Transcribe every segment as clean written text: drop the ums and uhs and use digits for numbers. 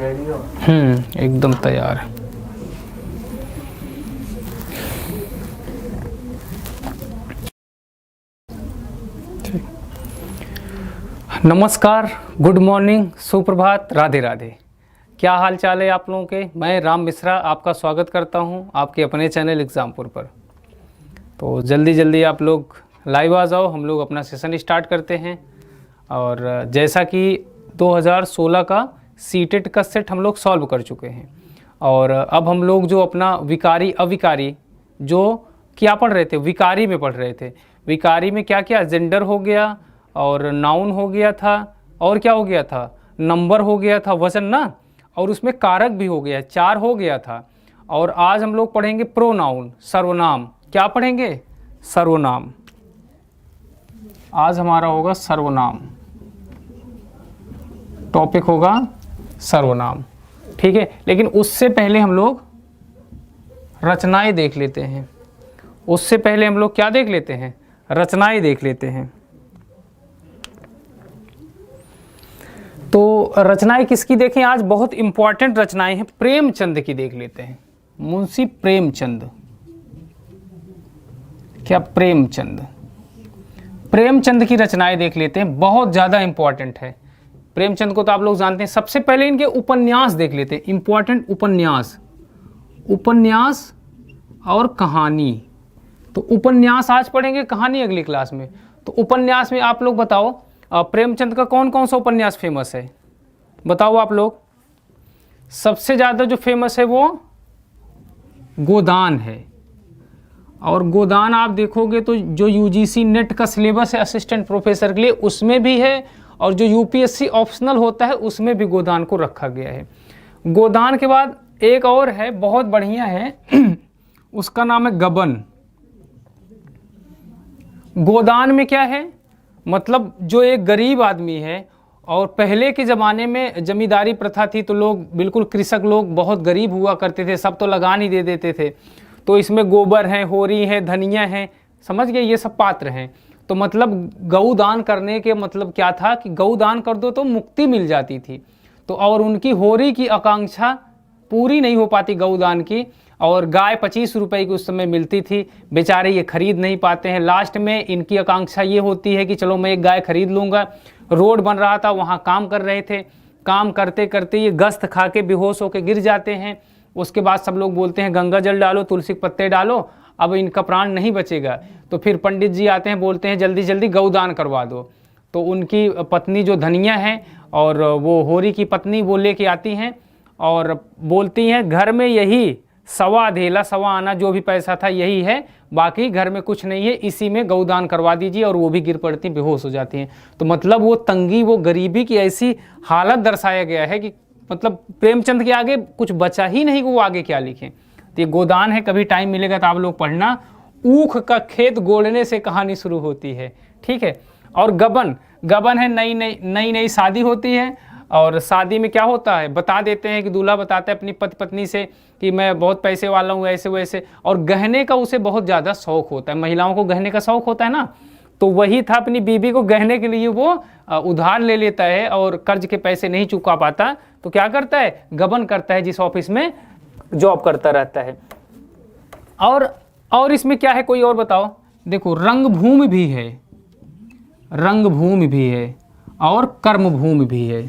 Ready हो? एकदम तैयार है। नमस्कार, गुड मॉर्निंग, सुप्रभात, राधे राधे। क्या हाल चाल है आप लोगों के? मैं राम मिश्रा आपका स्वागत करता हूं आपके अपने चैनल एग्जामपुर पर। तो जल्दी जल्दी आप लोग लाइव आ जाओ, हम लोग अपना सेशन स्टार्ट करते हैं। और जैसा कि 2016 का सीटेट का सेट हम लोग सॉल्व कर चुके हैं, और अब हम लोग जो अपना विकारी अविकारी जो क्या पढ़ रहे थे, विकारी में पढ़ रहे थे। विकारी में क्या क्या, जेंडर हो गया और नाउन हो गया था, और क्या हो गया था, नंबर हो गया था, वचन ना, और उसमें कारक भी हो गया, 4 हो गया था। और आज हम लोग पढ़ेंगे प्रोनाउन, सर्वनाम। क्या पढ़ेंगे? सर्वनाम। आज हमारा होगा सर्वनाम, टॉपिक होगा सर्वनाम, ठीक है। लेकिन उससे पहले हम लोग रचनाएं देख लेते हैं। उससे पहले हम लोग क्या देख लेते हैं? रचनाएं देख लेते हैं। तो रचनाएं किसकी देखें आज? बहुत इंपॉर्टेंट रचनाएं हैं। प्रेमचंद की देख लेते हैं। मुंशी प्रेमचंद। क्या? प्रेमचंद। प्रेमचंद की रचनाएं देख लेते हैं, बहुत ज़्यादा इंपॉर्टेंट है। प्रेमचंद को तो आप लोग जानते हैं। सबसे पहले इनके उपन्यास देख लेते हैं, इंपॉर्टेंट उपन्यास। उपन्यास और कहानी। तो उपन्यास आज पढ़ेंगे, कहानी अगली क्लास में। तो उपन्यास में आप लोग बताओ, प्रेमचंद का कौन कौन सा उपन्यास फेमस है? बताओ आप लोग। सबसे ज़्यादा जो फेमस है वो गोदान है। और गोदान आप देखोगे तो जो यूजीसी नेट का सिलेबस है असिस्टेंट प्रोफेसर के लिए, उसमें भी है, और जो यूपीएससी ऑप्शनल होता है उसमें भी गोदान को रखा गया है। गोदान के बाद एक और है, बहुत बढ़िया है उसका नाम है गबन। गोदान में क्या है, मतलब जो एक गरीब आदमी है, और पहले के ज़माने में जमींदारी प्रथा थी, तो लोग बिल्कुल कृषक लोग बहुत गरीब हुआ करते थे, सब तो लगान ही दे देते थे। तो इसमें गोबर है, होरी है, धनिया है, समझ गए, ये सब पात्र हैं। तो मतलब गऊ दान करने के मतलब क्या था कि गऊ दान कर दो तो मुक्ति मिल जाती थी। तो और उनकी होरी की आकांक्षा पूरी नहीं हो पाती गऊ दान की, और गाय 25 रुपए की उस समय मिलती थी, बेचारे ये खरीद नहीं पाते हैं। लास्ट में इनकी आकांक्षा ये होती है कि चलो मैं एक गाय खरीद लूँगा। रोड बन रहा था, वहाँ काम कर रहे थे, काम करते करते ये गस्त खा के बेहोश होकर गिर जाते हैं। उसके बाद सब लोग बोलते हैं गंगा जल डालो, तुलसी के पत्ते डालो, अब इनका प्राण नहीं बचेगा। तो फिर पंडित जी आते हैं, बोलते हैं जल्दी जल्दी गौदान करवा दो। तो उनकी पत्नी जो धनिया है और वो होरी की पत्नी, वो लेके आती हैं और बोलती हैं घर में यही सवा धेला सवा आना जो भी पैसा था यही है, बाकी घर में कुछ नहीं है, इसी में गौदान करवा दीजिए। और वो भी गिर पड़ती, बेहोश हो जाती हैं। तो मतलब वो तंगी, वो गरीबी की ऐसी हालत दर्शाया गया है कि मतलब प्रेमचंद के आगे कुछ बचा ही नहीं कि वो आगे क्या लिखें। तो ये गोदान है, कभी टाइम मिलेगा तो आप लोग पढ़ना। ऊख का खेत गोड़ने से कहानी शुरू होती है, ठीक है। और गबन, गबन है नई नई शादी होती है, और शादी में क्या होता है बता देते हैं कि दूल्हा बताता है अपनी पति पत्नी से कि मैं बहुत पैसे वाला हूँ, ऐसे वैसे। और गहने का उसे बहुत ज़्यादा शौक होता है, महिलाओं को गहने का शौक होता है ना। तो वही था, अपनी बीबी को गहने के लिए वो उधार ले लेता है, और कर्ज के पैसे नहीं चुका पाता तो क्या करता है, गबन करता है, जिस ऑफिस में जॉब करता रहता है। और इसमें क्या है, कोई और बताओ। देखो रंगभूमि भी है, रंगभूमि भी है, और कर्मभूमि भी है।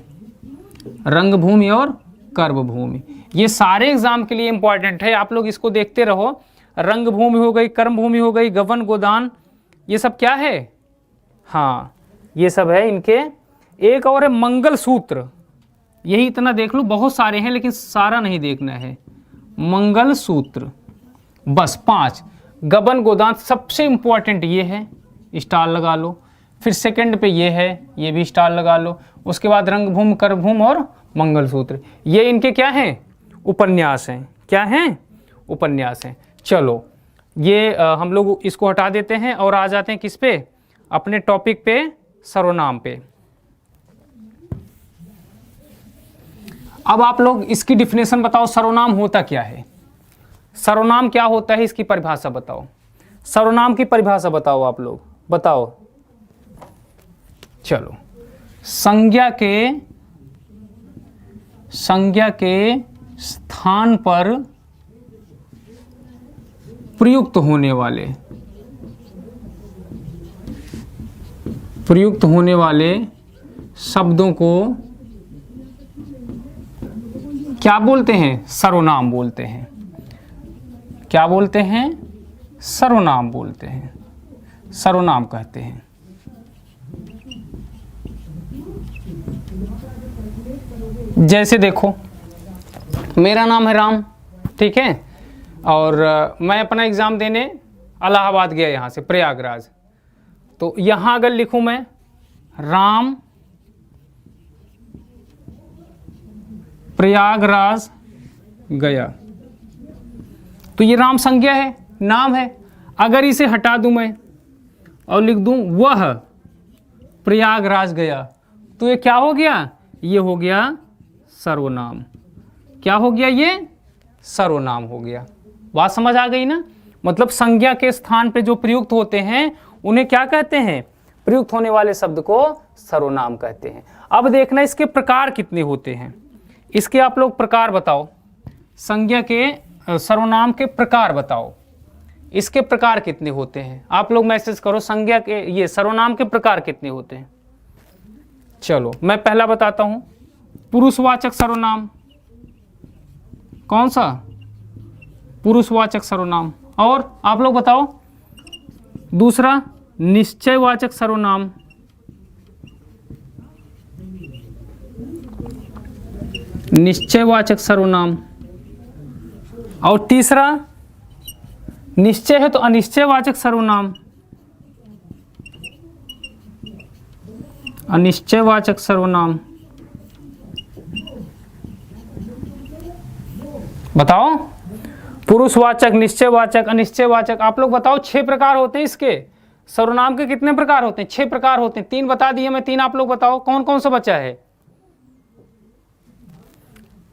रंगभूमि और कर्मभूमि, ये सारे एग्जाम के लिए इंपॉर्टेंट है, आप लोग इसको देखते रहो। रंगभूमि हो गई, कर्मभूमि हो गई, गबन, गोदान, ये सब क्या है? हाँ, ये सब है इनके। एक और है मंगल सूत्र, यही इतना देख लो, बहुत सारे हैं लेकिन सारा नहीं देखना है। मंगल सूत्र, बस 5। गबन गोदान सबसे इंपॉर्टेंट ये है, स्टार लगा लो। फिर सेकंड पे ये है, ये भी स्टार लगा लो। उसके बाद रंगभूमि, कर्मभूमि और मंगलसूत्र, ये इनके क्या हैं? उपन्यास हैं। क्या हैं? उपन्यास हैं। चलो ये हम लोग इसको हटा देते हैं और आ जाते हैं किस पे? अपने टॉपिक पे, सर्वनाम पे। अब आप लोग इसकी डिफिनेशन बताओ, सर्वनाम होता क्या है? सर्वनाम क्या होता है, इसकी परिभाषा बताओ। सर्वनाम की परिभाषा बताओ आप लोग, बताओ। चलो, संज्ञा के संज्ञा के स्थान पर प्रयुक्त होने वाले शब्दों को क्या बोलते हैं? सर्वनाम बोलते हैं। क्या बोलते हैं? सर्वनाम बोलते हैं, सर्वनाम कहते हैं। जैसे देखो, मेरा नाम है राम, ठीक है, और मैं अपना एग्ज़ाम देने इलाहाबाद गया, यहाँ से प्रयागराज। तो यहाँ अगर लिखूँ मैं राम प्रयागराज गया, तो ये राम संज्ञा है, नाम है। अगर इसे हटा दूं मैं और लिख दूं वह प्रयागराज गया, तो ये क्या हो गया? ये हो गया सर्वनाम। क्या हो गया? ये सर्वनाम हो गया। बात समझ आ गई ना? मतलब संज्ञा के स्थान पे जो प्रयुक्त होते हैं उन्हें क्या कहते हैं? प्रयुक्त होने वाले शब्द को सर्वनाम कहते हैं। अब देखना इसके प्रकार कितने होते हैं, इसके आप लोग प्रकार बताओ। संज्ञा के सर्वनाम के प्रकार बताओ, इसके प्रकार कितने होते हैं? आप लोग मैसेज करो, संज्ञा के ये सर्वनाम के प्रकार कितने होते हैं। चलो मैं पहला बताता हूं, पुरुषवाचक सर्वनाम। कौन सा? पुरुषवाचक सर्वनाम। और आप लोग बताओ दूसरा, निश्चयवाचक सर्वनाम। निश्चयवाचक सर्वनाम। और तीसरा, निश्चय है तो अनिश्चयवाचक सर्वनाम। अनिश्चयवाचक सर्वनाम। बताओ, पुरुषवाचक, निश्चयवाचक, अनिश्चयवाचक, आप लोग बताओ। 6 प्रकार होते हैं इसके। सर्वनाम के कितने प्रकार होते हैं? 6 प्रकार होते हैं। 3 बता दिए मैं, 3 आप लोग बताओ कौन कौन सा बचा है?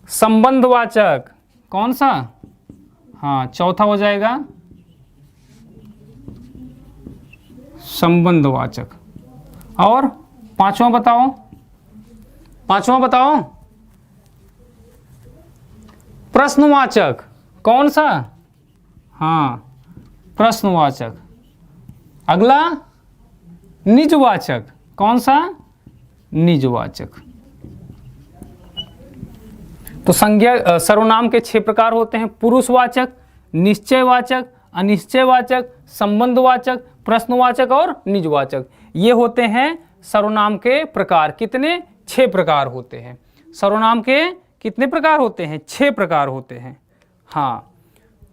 संबंधवाचक। कौन सा? हाँ, चौथा हो जाएगा संबंधवाचक। और पांचवा बताओ, पांचवा बताओ, प्रश्नवाचक। कौन सा? हाँ, प्रश्नवाचक। अगला निजवाचक। कौन सा? निजवाचक। तो संज्ञा सर्वनाम के 6 प्रकार होते हैं, पुरुषवाचक, निश्चयवाचक, अनिश्चयवाचक, संबंधवाचक, प्रश्नवाचक और निजवाचक। ये होते हैं सर्वनाम के प्रकार। कितने? 6 प्रकार होते हैं। सर्वनाम के कितने प्रकार होते हैं? 6 प्रकार होते हैं। हाँ,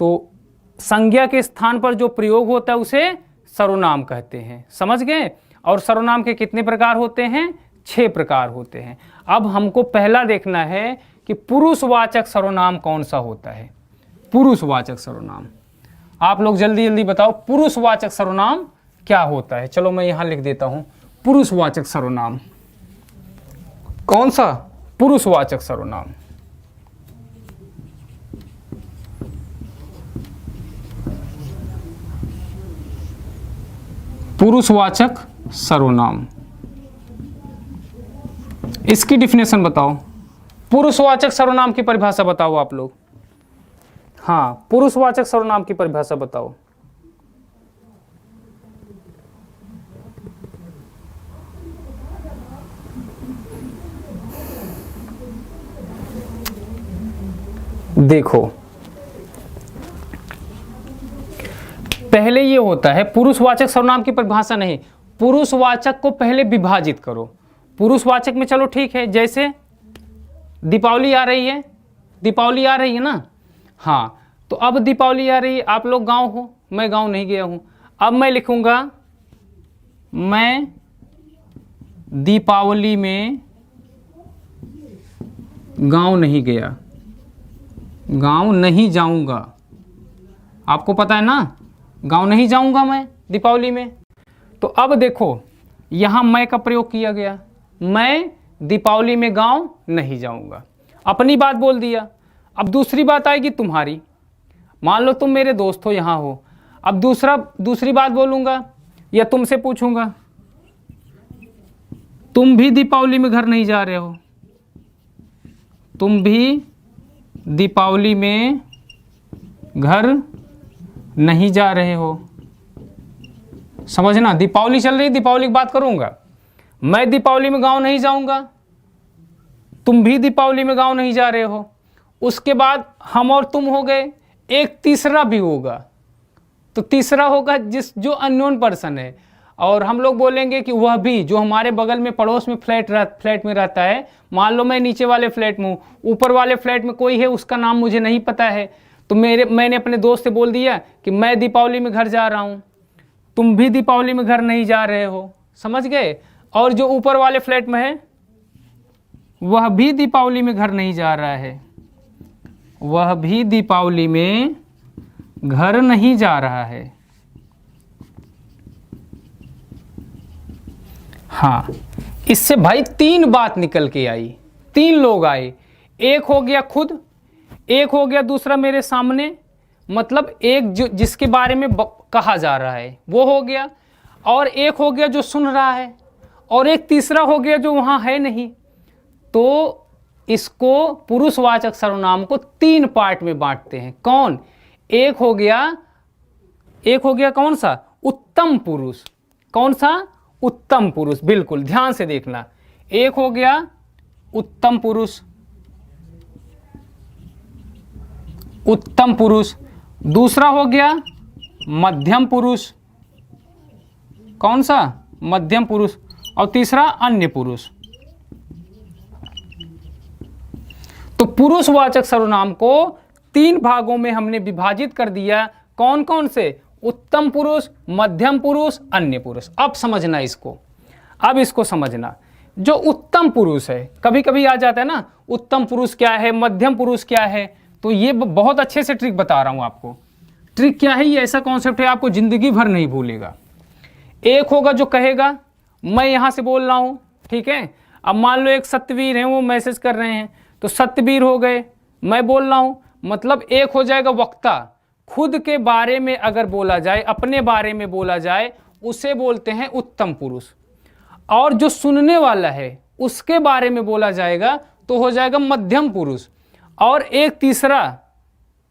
तो संज्ञा के स्थान पर जो प्रयोग होता है उसे सर्वनाम कहते हैं। समझ गए? और सर्वनाम के कितने प्रकार होते हैं? 6 प्रकार होते हैं। अब हमको पहला देखना है कि पुरुषवाचक सर्वनाम कौन सा होता है। पुरुषवाचक सर्वनाम, आप लोग जल्दी जल्दी बताओ, पुरुषवाचक सर्वनाम क्या होता है? चलो मैं यहां लिख देता हूं, पुरुषवाचक सर्वनाम। कौन सा? पुरुषवाचक सर्वनाम। पुरुषवाचक सर्वनाम, इसकी डिफिनेशन बताओ। पुरुषवाचक सर्वनाम की परिभाषा बताओ आप लोग। हाँ, पुरुषवाचक सर्वनाम की परिभाषा बताओ। देखो, पहले ये होता है पुरुषवाचक सर्वनाम की परिभाषा नहीं, पुरुषवाचक को पहले विभाजित करो। पुरुषवाचक में चलो ठीक है, जैसे दीपावली आ रही है, दीपावली आ रही है ना। हाँ, तो अब दीपावली आ रही है, आप लोग गांव हो, मैं गांव नहीं गया हूं। अब मैं लिखूंगा, मैं दीपावली में गांव नहीं गया, गांव नहीं जाऊंगा। आपको पता है ना, गांव नहीं जाऊंगा मैं दीपावली में। तो अब देखो, यहां मैं का प्रयोग किया गया, मैं दीपावली में गांव नहीं जाऊंगा। अपनी बात बोल दिया। अब दूसरी बात आएगी तुम्हारी। मान लो तुम मेरे दोस्त हो, यहाँ हो। अब दूसरी बात बोलूँगा या तुमसे पूछूंगा, तुम भी दीपावली में घर नहीं जा रहे हो, तुम भी दीपावली में घर नहीं जा रहे हो। समझना, दीपावली चल रही, दीपावली की बात करूंगा। मैं दीपावली में गांव नहीं जाऊंगा, तुम भी दीपावली में गांव नहीं जा रहे हो। उसके बाद हम और तुम हो गए, एक तीसरा भी होगा। तो तीसरा होगा जो अननोन पर्सन है, और हम लोग बोलेंगे कि वह भी, जो हमारे बगल में पड़ोस में फ्लैट में रहता है। मान लो मैं नीचे वाले फ्लैट में हूँ, ऊपर वाले फ्लैट में कोई है, उसका नाम मुझे नहीं पता है, तो मैंने अपने दोस्त से बोल दिया कि मैं दीपावली में घर जा रहा हूँ, तुम भी दीपावली में घर नहीं जा रहे हो। समझ गए। और जो ऊपर वाले फ्लैट में है, वह भी दीपावली में घर नहीं जा रहा है, वह भी दीपावली में घर नहीं जा रहा है। हाँ, इससे भाई 3 बात निकल के आई, 3 लोग आए। एक हो गया खुद, एक हो गया दूसरा मेरे सामने, मतलब एक जो जिसके बारे में कहा जा रहा है वो हो गया, और एक हो गया जो सुन रहा है, और एक तीसरा हो गया जो वहाँ है नहीं। तो इसको पुरुषवाचक सर्वनाम को 3 पार्ट में बांटते हैं। कौन? एक हो गया कौन सा? उत्तम पुरुष। कौन सा? उत्तम पुरुष। बिल्कुल ध्यान से देखना। एक हो गया उत्तम पुरुष, उत्तम पुरुष। दूसरा हो गया मध्यम पुरुष। कौन सा? मध्यम पुरुष। और तीसरा अन्य पुरुष। तो पुरुषवाचक सर्वनाम को 3 भागों में हमने विभाजित कर दिया। कौन कौन से? उत्तम पुरुष, मध्यम पुरुष, अन्य पुरुष। अब समझना इसको, अब इसको समझना। जो उत्तम पुरुष है, कभी कभी आ जाता है ना, उत्तम पुरुष क्या है, मध्यम पुरुष क्या है। तो ये बहुत अच्छे से ट्रिक बता रहा हूं आपको। ट्रिक क्या है? ये ऐसा कॉन्सेप्ट है, आपको जिंदगी भर नहीं भूलेगा। एक होगा जो कहेगा मैं यहां से बोल रहा हूं, ठीक है। अब मान लो एक सत्यवीर है, वो मैसेज कर रहे हैं, तो सत्यवीर हो गए, मैं बोल रहा हूं, मतलब एक हो जाएगा वक्ता। खुद के बारे में अगर बोला जाए, अपने बारे में बोला जाए, उसे बोलते हैं उत्तम पुरुष। और जो सुनने वाला है उसके बारे में बोला जाएगा तो हो जाएगा मध्यम पुरुष। और एक तीसरा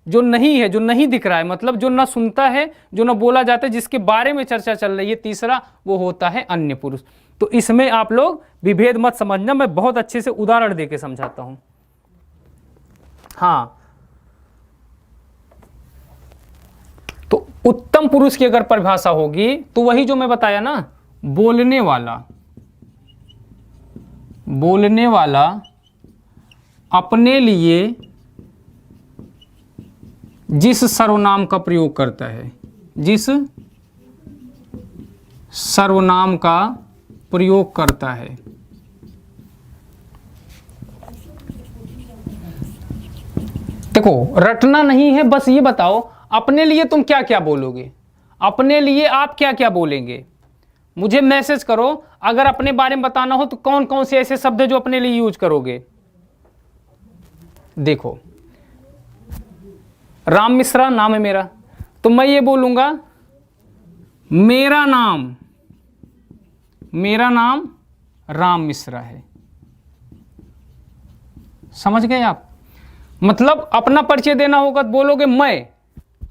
जो नहीं है, जो नहीं दिख रहा है, मतलब जो ना सुनता है, जो ना बोला जाता है, जिसके बारे में चर्चा चल रही है, तीसरा वो होता है अन्य पुरुष। तो इसमें आप लोग विभेद मत समझना, मैं बहुत अच्छे से उदाहरण देके समझाता हूं। हाँ, तो उत्तम पुरुष की अगर परिभाषा होगी तो वही जो मैं बताया ना, बोलने वाला अपने लिए जिस सर्वनाम का प्रयोग करता है, जिस सर्वनाम का प्रयोग करता है। देखो, रटना नहीं है, बस ये बताओ अपने लिए तुम क्या क्या बोलोगे, अपने लिए आप क्या क्या बोलेंगे। मुझे मैसेज करो, अगर अपने बारे में बताना हो तो कौन कौन से ऐसे शब्द है जो अपने लिए यूज करोगे। देखो, राम मिश्रा नाम है मेरा, तो मैं ये बोलूंगा मेरा नाम राम मिश्रा है। समझ गए आप? मतलब अपना परिचय देना होगा तो बोलोगे मैं,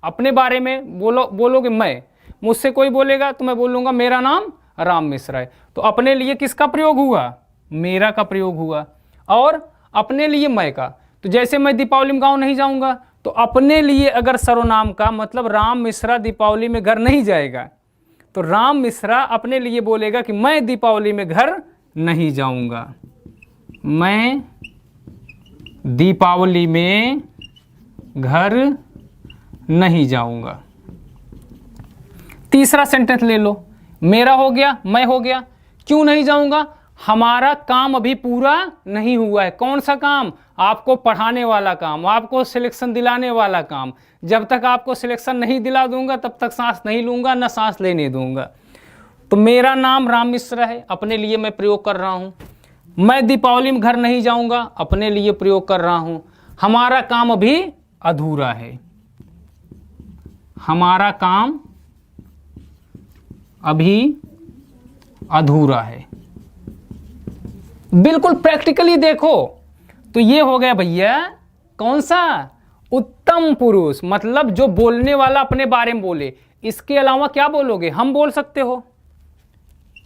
अपने बारे में बोलोगे मैं। मुझसे कोई बोलेगा तो मैं बोलूंगा मेरा नाम राम मिश्रा है। तो अपने लिए किसका प्रयोग हुआ? मेरा का प्रयोग हुआ। और अपने लिए मैं का, तो जैसे मैं दीपावली में गाँव नहीं जाऊंगा, तो अपने लिए अगर सर्वनाम का मतलब राम मिश्रा दीपावली में घर नहीं जाएगा, तो राम मिश्रा अपने लिए बोलेगा कि मैं दीपावली में घर नहीं जाऊंगा, मैं दीपावली में घर नहीं जाऊंगा। तीसरा सेंटेंस ले लो, मेरा हो गया, मैं हो गया। क्यों नहीं जाऊंगा? हमारा काम अभी पूरा नहीं हुआ है। कौन सा काम? आपको पढ़ाने वाला काम, आपको सिलेक्शन दिलाने वाला काम। जब तक आपको सिलेक्शन नहीं दिला दूंगा तब तक सांस नहीं लूंगा, ना सांस लेने दूंगा। तो मेरा नाम राम मिश्रा है, अपने लिए मैं प्रयोग कर रहा हूं। मैं दीपावली में घर नहीं जाऊंगा, अपने लिए प्रयोग कर रहा हूं। हमारा काम अभी अधूरा है, हमारा काम अभी अधूरा है। बिल्कुल प्रैक्टिकली देखो तो ये हो गया भैया कौन सा, उत्तम पुरुष, मतलब जो बोलने वाला अपने बारे में बोले। इसके अलावा क्या बोलोगे, हम बोल सकते हो,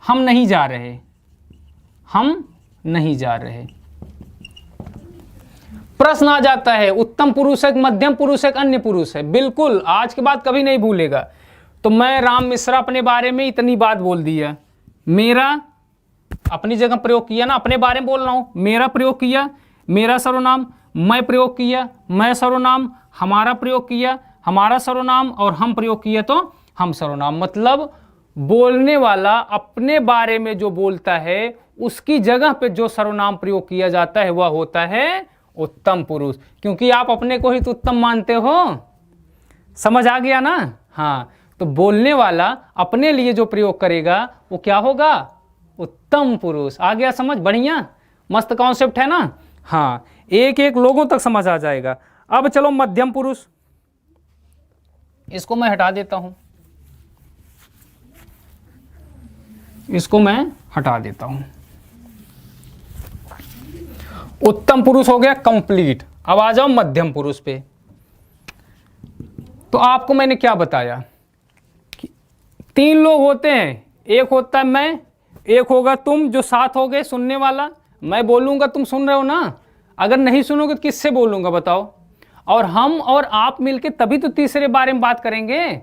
हम नहीं जा रहे, हम नहीं जा रहे। प्रश्न आ जाता है उत्तम पुरुष है, मध्यम पुरुष है, अन्य पुरुष है। बिल्कुल, आज के बाद कभी नहीं भूलेगा। तो मैं राम मिश्रा अपने बारे में इतनी बात बोल दी है, मेरा अपनी जगह प्रयोग किया ना, अपने बारे में बोल रहा हूं, मेरा प्रयोग किया, मेरा सर्वनाम, मैं प्रयोग किया, मैं सर्वनाम, हमारा प्रयोग किया, हमारा सर्वनाम, और हम प्रयोग किया तो हम सर्वनाम। मतलब बोलने वाला अपने बारे में जो बोलता है उसकी जगह पे जो सर्वनाम प्रयोग किया जाता है वह होता है उत्तम पुरुष। क्योंकि आप अपने को ही तो उत्तम मानते हो, समझ आ गया ना। हाँ, तो बोलने वाला अपने लिए जो प्रयोग करेगा वो क्या होगा, उत्तम पुरुष। आ गया समझ, बढ़िया, मस्त कॉन्सेप्ट है ना। हाँ, एक एक लोगों तक समझ आ जाएगा। अब चलो मध्यम पुरुष, इसको मैं हटा देता हूं, इसको मैं हटा देता हूं। उत्तम पुरुष हो गया कंप्लीट। अब आ जाओ मध्यम पुरुष पे। तो आपको मैंने क्या बताया कि 3 लोग होते हैं, एक होता है मैं, एक होगा तुम जो साथ हो गए सुनने वाला, मैं बोलूंगा तुम सुन रहे हो ना, अगर नहीं सुनोगे तो किससे बोलूंगा बताओ, और हम और आप मिलके तभी तो तीसरे बारे में बात करेंगे।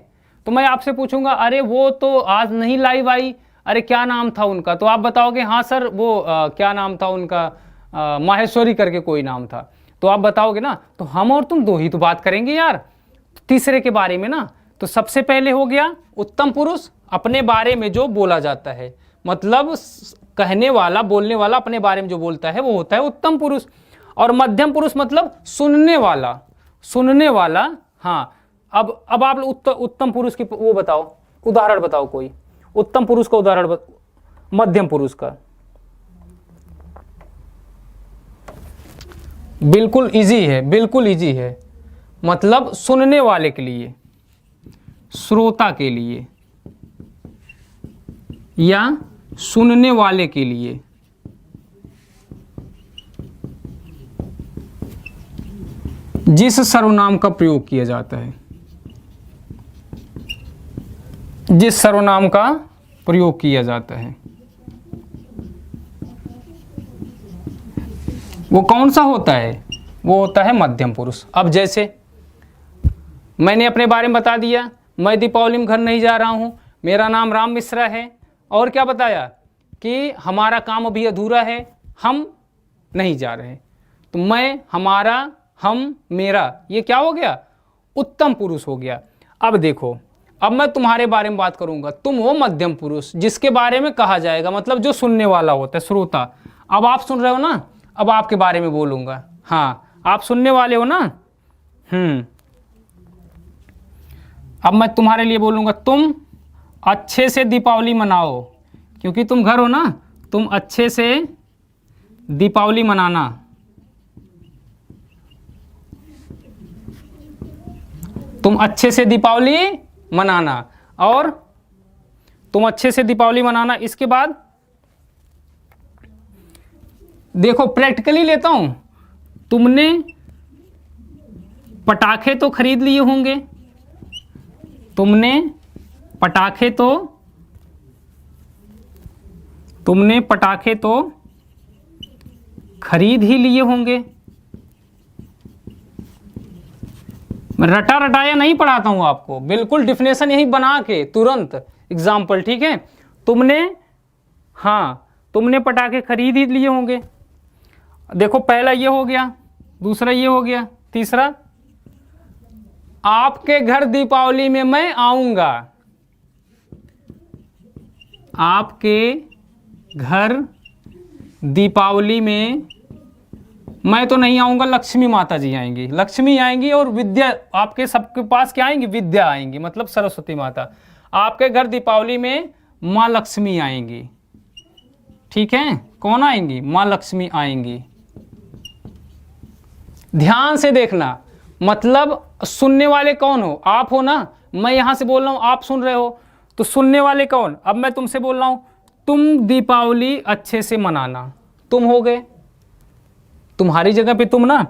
तो मैं आपसे पूछूंगा अरे वो तो आज नहीं लाइव आई, अरे क्या नाम था उनका, तो आप बताओगे हाँ सर वो क्या नाम था उनका, माहेश्वरी करके कोई नाम था, तो आप बताओगे ना। तो हम और तुम 2 ही तो बात करेंगे यार तीसरे के बारे में ना। तो सबसे पहले हो गया उत्तम पुरुष, अपने बारे में जो बोला जाता है, मतलब कहने वाला, बोलने वाला अपने बारे में जो बोलता है वो होता है उत्तम पुरुष। और मध्यम पुरुष मतलब सुनने वाला, सुनने वाला। हाँ, अब आप उत्तम पुरुष की वो बताओ, उदाहरण बताओ कोई उत्तम पुरुष का उदाहरण मध्यम पुरुष का। बिल्कुल इजी है, बिल्कुल इजी है, मतलब सुनने वाले के लिए, श्रोता के लिए या सुनने वाले के लिए। जिस सर्वनाम का प्रयोग किया जाता है, जिस सर्वनाम का प्रयोग किया जाता है वो कौन सा होता है, वो होता है मध्यम पुरुष। अब जैसे मैंने अपने बारे में बता दिया, मैं दीपावली में घर नहीं जा रहा हूँ, मेरा नाम राम मिश्रा है, और क्या बताया कि हमारा काम अभी अधूरा है, हम नहीं जा रहे। तो मैं, हमारा, हम, मेरा, ये क्या हो गया, उत्तम पुरुष हो गया। अब देखो, अब मैं तुम्हारे बारे में बात करूंगा, तुम हो मध्यम पुरुष जिसके बारे में कहा जाएगा, मतलब जो सुनने वाला होता है, श्रोता। अब आप सुन रहे हो ना, अब आपके बारे में बोलूंगा। हाँ, आप सुनने वाले हो ना। अब मैं तुम्हारे लिए बोलूंगा, तुम अच्छे से दीपावली मनाओ, क्योंकि तुम घर हो ना, तुम अच्छे से दीपावली मनाना। तुम अच्छे से दीपावली मनाना, और तुम अच्छे से दीपावली मनाना। इसके बाद देखो प्रैक्टिकली लेता हूं, तुमने पटाखे तो खरीद लिए होंगे, तुमने पटाखे तो खरीद ही लिए होंगे। मैं रटा रटाया नहीं पढ़ाता हूं आपको, बिल्कुल डिफिनेशन यही बना के तुरंत एग्जाम्पल, ठीक है। तुमने पटाखे खरीद ही लिए होंगे। देखो पहला ये हो गया, दूसरा ये हो गया, तीसरा आपके घर दीपावली में मैं आऊंगा। आपके घर दीपावली में मैं तो नहीं आऊंगा, लक्ष्मी माता जी आएंगी, लक्ष्मी आएंगी, और विद्या आपके सबके पास क्या आएंगी, विद्या आएंगी, मतलब सरस्वती माता। आपके घर दीपावली में माँ लक्ष्मी आएंगी, ठीक है। कौन आएंगी, माँ लक्ष्मी आएंगी। ध्यान से देखना, मतलब सुनने वाले कौन हो, आप हो ना। मैं यहां से बोल रहा हूं, आप सुन रहे हो, तो सुनने वाले कौन। अब मैं तुमसे बोल रहा हूं, तुम दीपावली अच्छे से मनाना, तुम हो गए, तुम्हारी जगह पे तुम ना,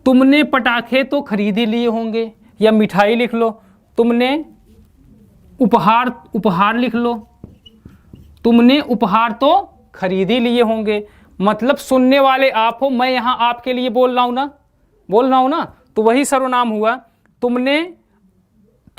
तुमने पटाखे तो खरीद ही लिए होंगे, या मिठाई लिख लो, तुमने उपहार लिख लो, तुमने उपहार तो खरीद ही लिए होंगे। मतलब सुनने वाले आप हो, मैं यहाँ आपके लिए बोल रहा हूँ ना, तो वही सर्वनाम हुआ।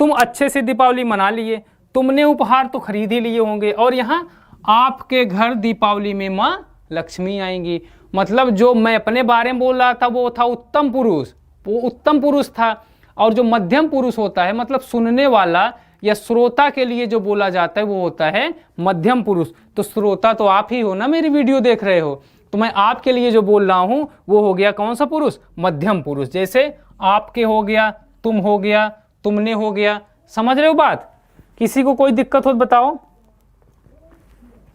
तुम अच्छे से दीपावली मना लिए, तुमने उपहार तो खरीद ही लिए होंगे, और यहाँ आपके घर दीपावली में माँ लक्ष्मी आएंगी। मतलब जो मैं अपने बारे में बोल रहा था वो था उत्तम पुरुष, वो उत्तम पुरुष था। और जो मध्यम पुरुष होता है, मतलब सुनने वाला या श्रोता के लिए जो बोला जाता है वो होता है मध्यम पुरुष। तो श्रोता तो आप ही हो ना, मेरी वीडियो देख रहे हो, तो मैं आपके लिए जो बोल रहा हूं वो हो गया कौन सा पुरुष? मध्यम पुरुष। जैसे आपके हो गया, तुम हो गया, तुमने हो गया। समझ रहे हो बात? किसी को कोई दिक्कत हो तो बताओ।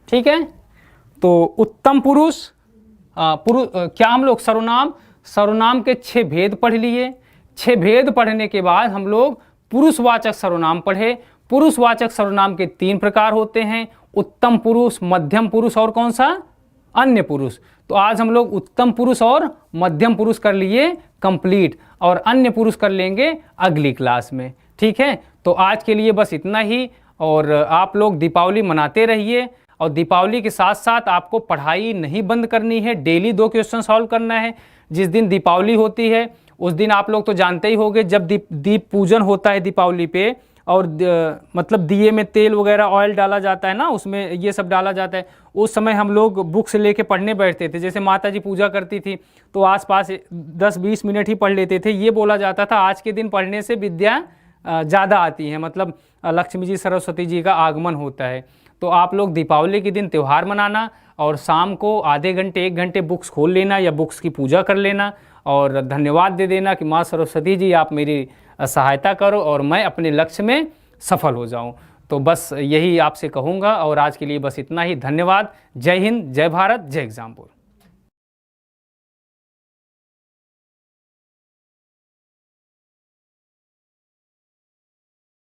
ठीक है, तो उत्तम पुरुष क्या हम लोग सर्वनाम के 6 भेद पढ़ लिए। 6 भेद पढ़ने के बाद हम लोग पुरुषवाचक सर्वनाम पढ़े। पुरुषवाचक सर्वनाम के 3 प्रकार होते हैं, उत्तम पुरुष, मध्यम पुरुष और कौन सा? अन्य पुरुष। तो आज हम लोग उत्तम पुरुष और मध्यम पुरुष कर लिए कंप्लीट, और अन्य पुरुष कर लेंगे अगली क्लास में। ठीक है, तो आज के लिए बस इतना ही। और आप लोग दीपावली मनाते रहिए, और दीपावली के साथ साथ आपको पढ़ाई नहीं बंद करनी है। डेली 2 क्वेश्चन सॉल्व करना है। जिस दिन दीपावली होती है उस दिन आप लोग तो जानते ही होंगे, जब दीप पूजन होता है दीपावली पे, और मतलब दिए में तेल वगैरह ऑयल डाला जाता है ना, उसमें ये सब डाला जाता है। उस समय हम लोग बुक्स लेके पढ़ने बैठते थे। जैसे माता जी पूजा करती थी तो आसपास 10-20 मिनट ही पढ़ लेते थे। ये बोला जाता था आज के दिन पढ़ने से विद्या ज़्यादा आती है, मतलब लक्ष्मी जी सरस्वती जी का आगमन होता है। तो आप लोग दीपावली के दिन त्यौहार मनाना, और शाम को आधे घंटे 1 घंटे बुक्स खोल लेना या बुक्स की पूजा कर लेना, और धन्यवाद दे देना कि माँ सरस्वती जी आप मेरी सहायता करो और मैं अपने लक्ष्य में सफल हो जाऊं। तो बस यही आपसे कहूँगा, और आज के लिए बस इतना ही। धन्यवाद। जय हिंद, जय भारत, जय एग्जाम्पल।